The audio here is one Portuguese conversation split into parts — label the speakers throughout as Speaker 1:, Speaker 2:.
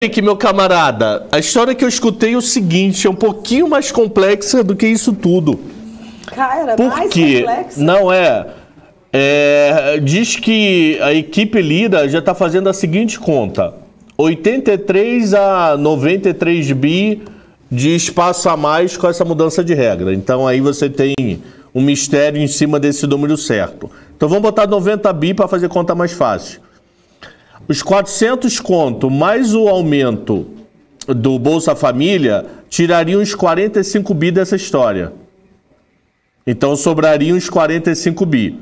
Speaker 1: Que meu camarada, a história que eu escutei é o seguinte, é um pouquinho mais complexa do que isso tudo.
Speaker 2: Cara, mais
Speaker 1: porque
Speaker 2: complexa?
Speaker 1: não diz que a equipe Lira já está fazendo a seguinte conta: 83 a 93 bi de espaço a mais com essa mudança de regra. Então aí você tem um mistério em cima desse número certo. Então vamos botar 90 bi para fazer conta mais fácil. Os 400 conto mais o aumento do Bolsa Família tirariam os 45 bi dessa história. Então sobrariam os 45 bi.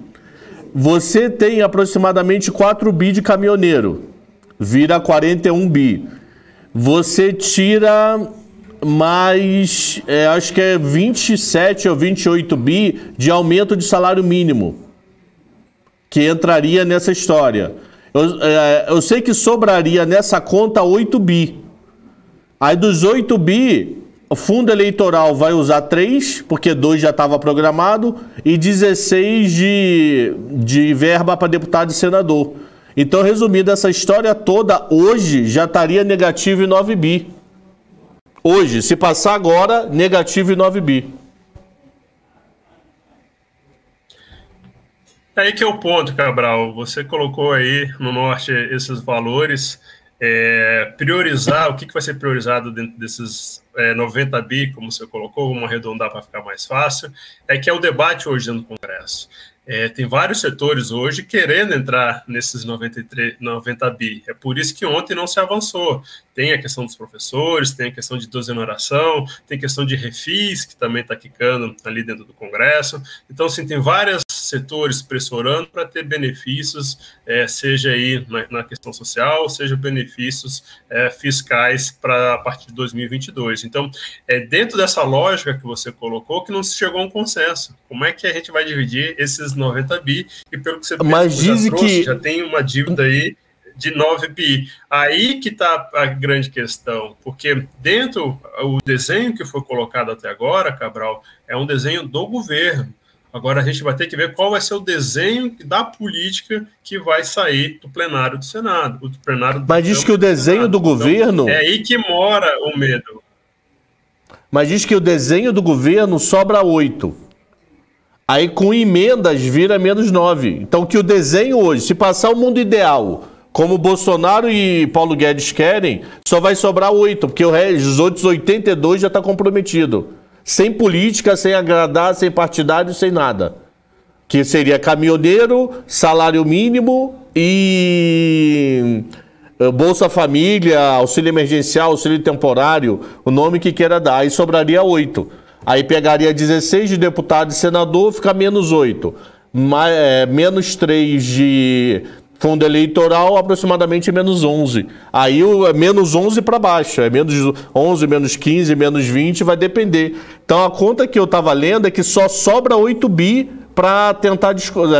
Speaker 1: Você tem aproximadamente 4 bi de caminhoneiro. Vira 41 bi. Você tira mais, acho que é 27 ou 28 bi de aumento de salário mínimo. Que entraria nessa história. Eu sei que sobraria nessa conta 8 bi. Aí dos 8 bi, o fundo eleitoral vai usar 3, porque 2 já estava programado, e 16 de verba para deputado e senador. Então, resumindo, essa história toda, hoje, já estaria negativo em 9 bi. Hoje, se passar agora, negativo em 9 bi.
Speaker 3: Aí que é o ponto, Cabral. Você colocou aí no norte esses valores, priorizar, o que vai ser priorizado dentro desses 90 bi, como você colocou, vamos arredondar para ficar mais fácil, que é o debate hoje dentro do Congresso. Tem vários setores hoje querendo entrar nesses 90 bi. É por isso que ontem não se avançou. Tem a questão dos professores, tem a questão de desoneração, tem a questão de refis, que também está quicando ali dentro do Congresso. Então, assim, tem vários setores pressionando para ter benefícios, seja aí na questão social, seja benefícios fiscais para a partir de 2022. Então, dentro dessa lógica que você colocou, que não se chegou a um consenso. Como é que a gente vai dividir esses 90 bi? E pelo que você trouxe, já tem uma dívida aí de 9 bi. Aí que está a grande questão, porque dentro, o desenho que foi colocado até agora, Cabral, é um desenho do governo. Agora a gente vai ter que ver qual vai ser o desenho da política que vai sair do plenário do Senado.
Speaker 1: Mas diz que o desenho do governo...
Speaker 3: Então, é aí que mora o medo.
Speaker 1: Mas diz que o desenho do governo sobra 8. Aí com emendas vira menos 9. Então que o desenho hoje, se passar o mundo ideal, como Bolsonaro e Paulo Guedes querem, só vai sobrar 8, porque os outros 82 já está comprometido. Sem política, sem agradar, sem partidário, sem nada. Que seria caminhoneiro, salário mínimo e Bolsa Família, auxílio emergencial, auxílio temporário, o nome que queira dar. Aí sobraria 8. Aí pegaria 16 de deputado e senador, fica menos 8. Menos 3 de fundo eleitoral, aproximadamente menos 11. Aí é menos 11 para baixo. É menos 11, menos 15, menos 20, vai depender. Então a conta que eu estava lendo é que só sobra 8 bi para tentar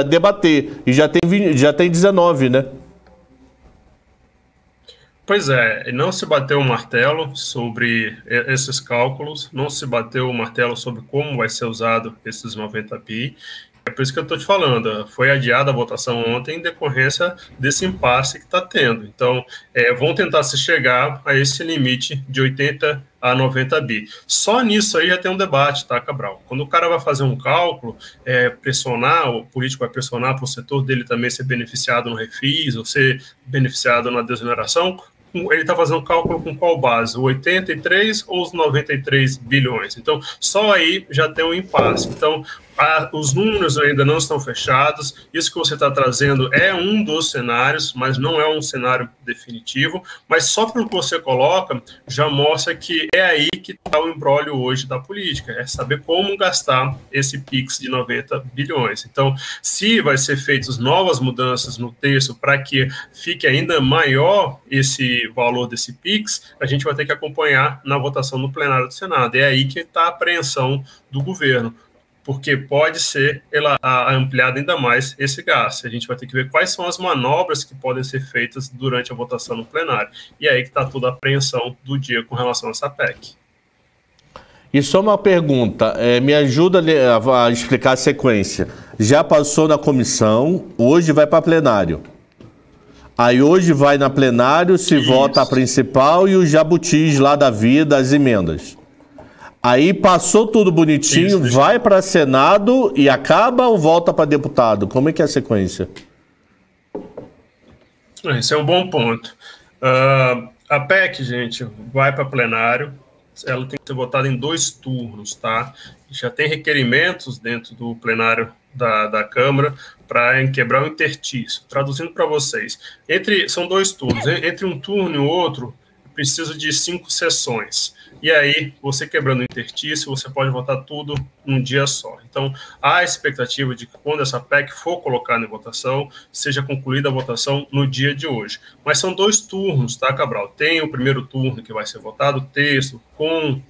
Speaker 1: debater. E já tem 19, né?
Speaker 3: Pois é, não se bateu o martelo sobre esses cálculos, não se bateu o martelo sobre como vai ser usado esses 90 bi. É por isso que eu estou te falando, foi adiada a votação ontem em decorrência desse impasse que está tendo. Então, vão tentar se chegar a esse limite de 80 a 90 bi. Só nisso aí já tem um debate, tá, Cabral? Quando o cara vai fazer um cálculo, pressionar, o político vai pressionar para o setor dele também ser beneficiado no refis ou ser beneficiado na desoneração, ele está fazendo cálculo com qual base? O 83 ou os 93 bilhões? Então, só aí já tem um impasse. Então, os números ainda não estão fechados. Isso que você está trazendo é um dos cenários, mas não é um cenário definitivo. Mas só pelo que você coloca, já mostra que é aí que está o imbróglio hoje da política. É saber como gastar esse PIX de 90 bilhões. Então, se vai ser feitas novas mudanças no texto para que fique ainda maior esse valor desse PIX, a gente vai ter que acompanhar na votação no plenário do Senado. É aí que está a apreensão do governo, porque pode ser ampliado ainda mais esse gasto. A gente vai ter que ver quais são as manobras que podem ser feitas durante a votação no plenário. E aí que está toda a apreensão do dia com relação a essa PEC.
Speaker 1: E só uma pergunta, me ajuda a explicar a sequência. Já passou na comissão, hoje vai para plenário. Aí hoje vai na plenário, se vota a principal e os jabutis lá da vida, as emendas. Aí passou tudo bonitinho, vai para Senado e acaba ou volta para deputado? Como é que é a sequência?
Speaker 3: Esse é um bom ponto. A PEC, gente, vai para plenário. Ela tem que ser votada em 2 turnos, tá? Já tem requerimentos dentro do plenário da Câmara para quebrar o interstício. Traduzindo para vocês, são 2 turnos. Entre um turno e o outro, precisa de 5 sessões. E aí, você quebrando o interstício, você pode votar tudo num dia só. Então, há a expectativa de que quando essa PEC for colocada em votação, seja concluída a votação no dia de hoje. Mas são 2 turnos, tá, Cabral? Tem o primeiro turno que vai ser votado o texto com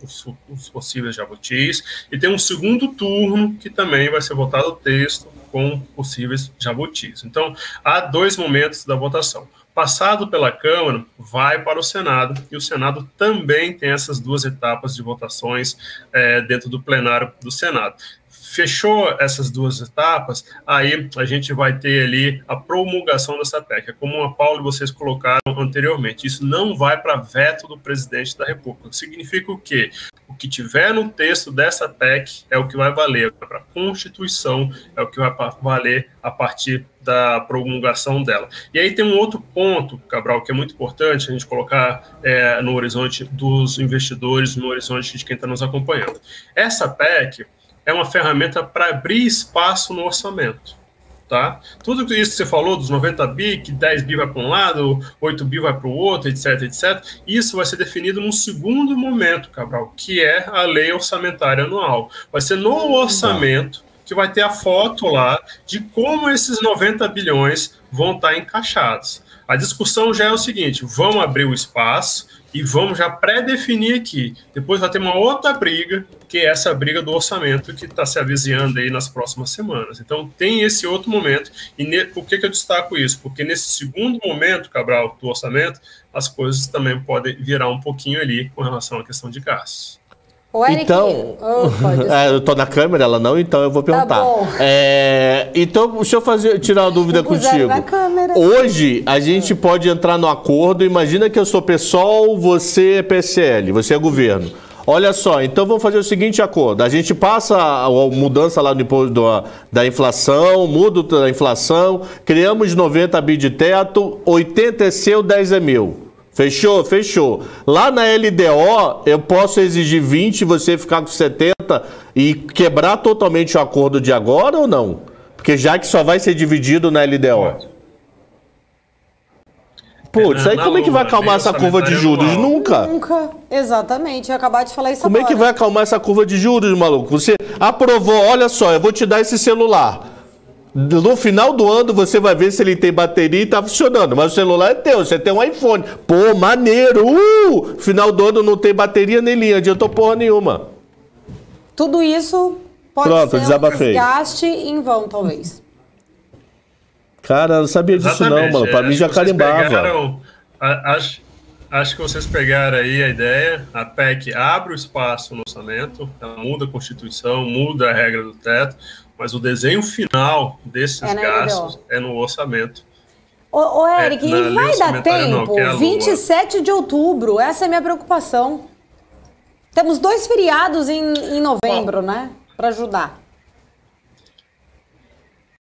Speaker 3: os possíveis jabutis, e tem um segundo turno que também vai ser votado o texto com possíveis jabutis. Então, há 2 momentos da votação. Passado pela Câmara, vai para o Senado, e o Senado também tem essas 2 etapas de votações dentro do plenário do Senado. Fechou essas 2 etapas, aí a gente vai ter ali a promulgação dessa PEC, como a Paulo e vocês colocaram anteriormente. Isso não vai para veto do presidente da República. Significa o quê? O que tiver no texto dessa PEC é o que vai valer para a Constituição, é o que vai valer a partir da promulgação dela. E aí tem um outro ponto, Cabral, que é muito importante a gente colocar no horizonte dos investidores, no horizonte de quem está nos acompanhando. Essa PEC é uma ferramenta para abrir espaço no orçamento. Tá? Tudo isso que você falou, dos 90 bi, que 10 bi vai para um lado, 8 bi vai para o outro, etc, etc, isso vai ser definido num segundo momento, Cabral, que é a lei orçamentária anual. Vai ser no orçamento que vai ter a foto lá de como esses 90 bilhões vão estar encaixados. A discussão já é o seguinte, vamos abrir o espaço e vamos já pré-definir aqui. Depois vai ter uma outra briga, que é essa briga do orçamento que está se avizinhando aí nas próximas semanas. Então tem esse outro momento. E por que eu destaco isso? Porque nesse segundo momento, Cabral, do orçamento, as coisas também podem virar um pouquinho ali com relação à questão de gastos.
Speaker 2: Eric,
Speaker 1: então, eu tô na câmera, ela não, então eu vou perguntar.
Speaker 2: Tá bom.
Speaker 1: Então, deixa eu tirar uma dúvida contigo.
Speaker 2: Na câmera.
Speaker 1: Hoje, a gente pode entrar no acordo. Imagina que eu sou PSOL, você é PSL, você é governo. Olha só, então vamos fazer o seguinte acordo. A gente passa a mudança lá no imposto da inflação, muda a inflação, criamos 90 bi de teto, 80 é seu, 10 é meu. Fechou? Fechou. Lá na LDO, eu posso exigir 20, você ficar com 70 e quebrar totalmente o acordo de agora ou não? Porque já que só vai ser dividido na LDO. Putz, aí como é que vai acalmar essa curva de juros? Nunca.
Speaker 2: Nunca. Exatamente. Eu ia acabar de falar isso
Speaker 1: agora. Como é que vai acalmar essa curva de juros, maluco? Você aprovou, olha só, eu vou te dar esse celular. No final do ano você vai ver se ele tem bateria e tá funcionando. Mas o celular é teu, você tem um iPhone. Pô, maneiro! Final do ano não tem bateria nem linha, adiantou porra nenhuma.
Speaker 2: Tudo isso pode ser um desgaste em vão, talvez.
Speaker 1: Cara, eu não sabia disso não, mano. Pra mim já carimbava.
Speaker 3: Acho que vocês pegaram aí a ideia. A PEC abre o espaço no orçamento, ela muda a Constituição, muda a regra do teto, mas o desenho final desses gastos é no orçamento.
Speaker 2: Ô Eric, e vai dar tempo? 27 de outubro, essa é a minha preocupação. Temos 2 feriados em novembro, né? Para ajudar.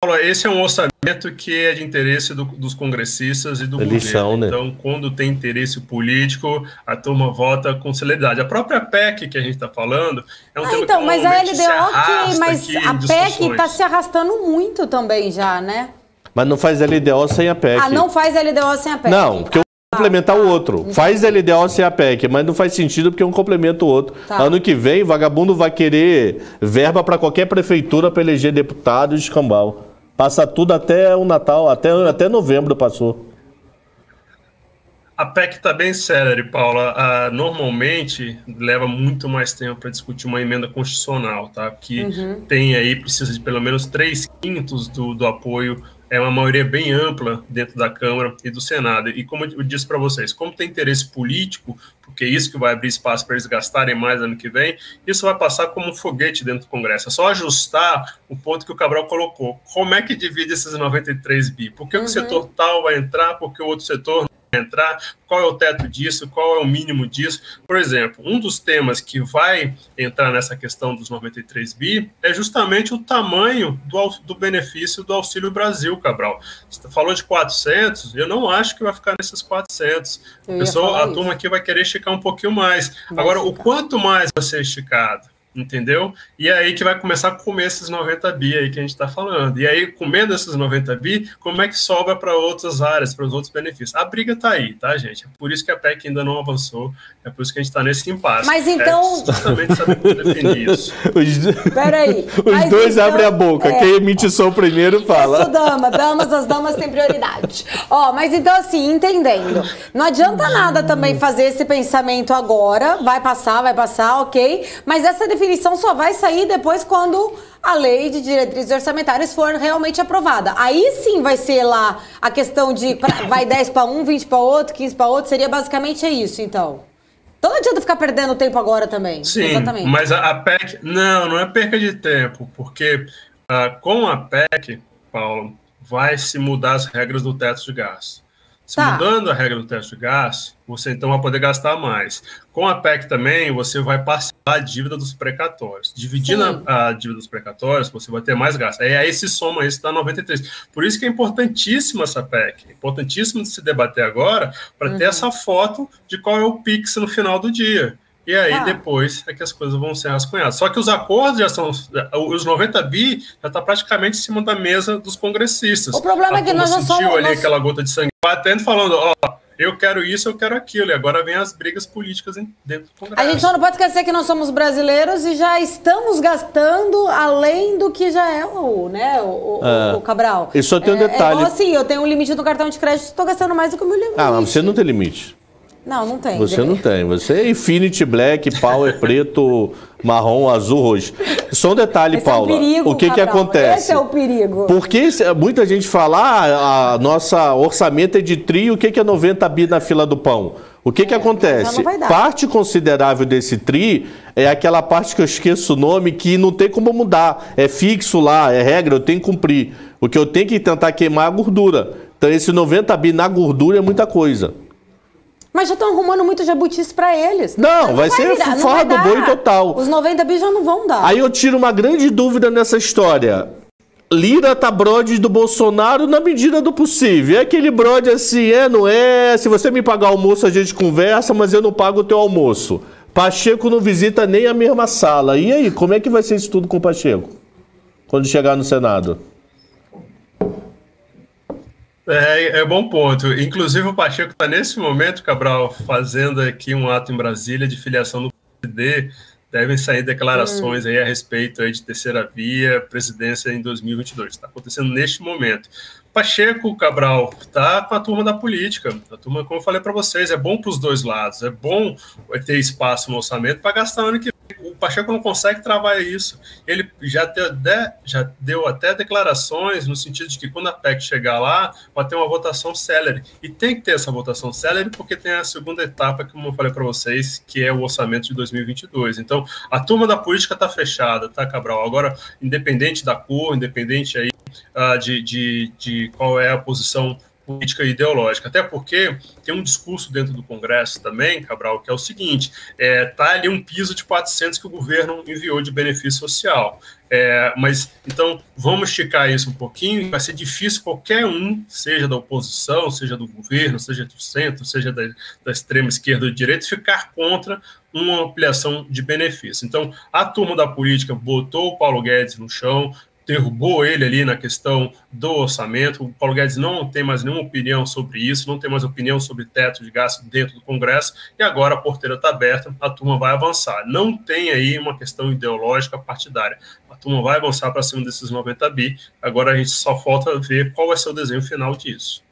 Speaker 3: Paulo, esse é um orçamento que é de interesse dos congressistas e do
Speaker 1: governo. Né?
Speaker 3: Então, quando tem interesse político, a turma vota com celeridade. A própria PEC que a gente está falando é um tema que
Speaker 2: mas a LDO, mas a PEC está se arrastando muito também já, né?
Speaker 1: Mas não faz LDO sem a PEC.
Speaker 2: Não faz LDO sem a PEC.
Speaker 1: Não, porque complementar o outro. Faz LDO sem a PEC, mas não faz sentido porque um complementa o outro. Ano que vem, vagabundo vai querer verba para qualquer prefeitura para eleger deputado de escambau. Passa tudo até o Natal, até novembro passou.
Speaker 3: A PEC está bem séria, Paula. Normalmente leva muito mais tempo para discutir uma emenda constitucional, tá? Que tem aí, precisa de pelo menos 3/5 do apoio é uma maioria bem ampla dentro da Câmara e do Senado. E como eu disse para vocês, como tem interesse político, porque é isso que vai abrir espaço para eles gastarem mais ano que vem, isso vai passar como um foguete dentro do Congresso. É só ajustar o ponto que o Cabral colocou. Como é que divide esses 93 bi? Por que o setor tal vai entrar, por que o outro setor não vai entrar? Qual é o teto disso? Qual é o mínimo disso? Por exemplo, um dos temas que vai entrar nessa questão dos 93 bi é justamente o tamanho do benefício do Auxílio Brasil, Cabral. Você falou de 400, eu não acho que vai ficar nesses 400. A turma aqui vai querer esticar um pouquinho mais. Agora, o quanto mais vai ser esticado? Entendeu? E aí que vai começar a comer esses 90 bi aí que a gente está falando. E aí, comendo esses 90 bi, como é que sobra para outras áreas, para os outros benefícios? A briga está aí, tá, gente? É por isso que a PEC ainda não avançou, é por isso que a gente está nesse impasse.
Speaker 2: Mas então...
Speaker 3: justamente saber como definir isso.
Speaker 2: Peraí.
Speaker 1: Os dois então, abrem a boca, quem emite som primeiro fala.
Speaker 2: Eu sou dama, as damas têm prioridade. Mas então assim, entendendo, não adianta nada também fazer esse pensamento agora, vai passar, ok, mas essa definição só vai sair depois quando a lei de diretrizes orçamentárias for realmente aprovada. Aí sim vai ser lá a questão de vai 10 para um, 20 para outro, 15 para outro, seria basicamente isso, então. Então não adianta ficar perdendo tempo agora também.
Speaker 3: Sim, exatamente. Mas a PEC... Não é perca de tempo, porque com a PEC, Paulo, vai se mudar as regras do teto de gasto. Mudando a regra do teto de gasto, você então vai poder gastar mais. Com a PEC também, você vai parcelar a dívida dos precatórios. Dividindo a dívida dos precatórios, você vai ter mais gasto. Aí se soma isso, dá 93. Por isso que é importantíssima essa PEC. É importantíssimo de se debater agora para ter essa foto de qual é o PIX no final do dia. E aí, depois, é que as coisas vão ser rascunhadas. Só que os acordos já são... Os 90 bi já está praticamente em cima da mesa dos congressistas.
Speaker 2: O problema é que nós não somos...
Speaker 3: ali aquela gota de sangue batendo, falando, eu quero isso, eu quero aquilo. E agora vem as brigas políticas dentro do Congresso.
Speaker 2: A gente só não pode esquecer que nós somos brasileiros e já estamos gastando além do que já é o Cabral.
Speaker 1: E só tem um detalhe.
Speaker 2: Assim, eu tenho um limite no cartão de crédito e estou gastando mais do que o meu limite.
Speaker 1: Mas você não tem limite.
Speaker 2: Não tem.
Speaker 1: Você não tem. Você é Infinity, Black, Power, preto, marrom, azul, roxo. Só um detalhe, Paula.
Speaker 2: É o perigo,
Speaker 1: que acontece?
Speaker 2: Esse é o perigo.
Speaker 1: Porque muita gente fala, a nossa orçamento é de tri, o que é 90 bi na fila do pão? O que acontece? Parte considerável desse tri é aquela parte que eu esqueço o nome, que não tem como mudar. É fixo lá, é regra, eu tenho que cumprir. O que eu tenho que tentar queimar é a gordura. Então esse 90 bi na gordura é muita coisa.
Speaker 2: Mas já estão arrumando muito jabutice para eles.
Speaker 1: Não, vai ser forra do boi total.
Speaker 2: Os 90 bi já não vão dar.
Speaker 1: Aí eu tiro uma grande dúvida nessa história. Lira tá brode do Bolsonaro na medida do possível. É aquele brode assim, não é? Se você me pagar almoço, a gente conversa, mas eu não pago o teu almoço. Pacheco não visita nem a mesma sala. E aí, como é que vai ser isso tudo com o Pacheco? Quando chegar no Senado?
Speaker 3: É bom ponto. Inclusive o Pacheco está nesse momento, Cabral, fazendo aqui um ato em Brasília de filiação do PSD. Devem sair declarações aí a respeito aí de terceira via, presidência em 2022. Está acontecendo neste momento. Pacheco, Cabral, está com a turma da política. A turma, como eu falei para vocês, é bom para os dois lados. É bom ter espaço no orçamento para gastar ano que vem. O Pacheco não consegue travar isso. Ele já deu até declarações no sentido de que quando a PEC chegar lá, vai ter uma votação célere. E tem que ter essa votação célere porque tem a segunda etapa, como eu falei para vocês, que é o orçamento de 2022. Então, a turma da política está fechada, tá, Cabral? Agora, independente da cor, independente aí de qual é a posição política e ideológica, até porque tem um discurso dentro do Congresso também, Cabral, que é o seguinte, tá ali um piso de 400 que o governo enviou de benefício social, mas então vamos esticar isso um pouquinho, vai ser difícil qualquer um, seja da oposição, seja do governo, seja do centro, seja da extrema esquerda ou direita, ficar contra uma ampliação de benefício. Então, a turma da política botou o Paulo Guedes no chão, derrubou ele ali na questão do orçamento. O Paulo Guedes não tem mais nenhuma opinião sobre isso, não tem mais opinião sobre teto de gasto dentro do Congresso, e agora a porteira está aberta, a turma vai avançar. Não tem aí uma questão ideológica partidária. A turma vai avançar para cima desses 90 bi, agora a gente só falta ver qual vai ser o desenho final disso.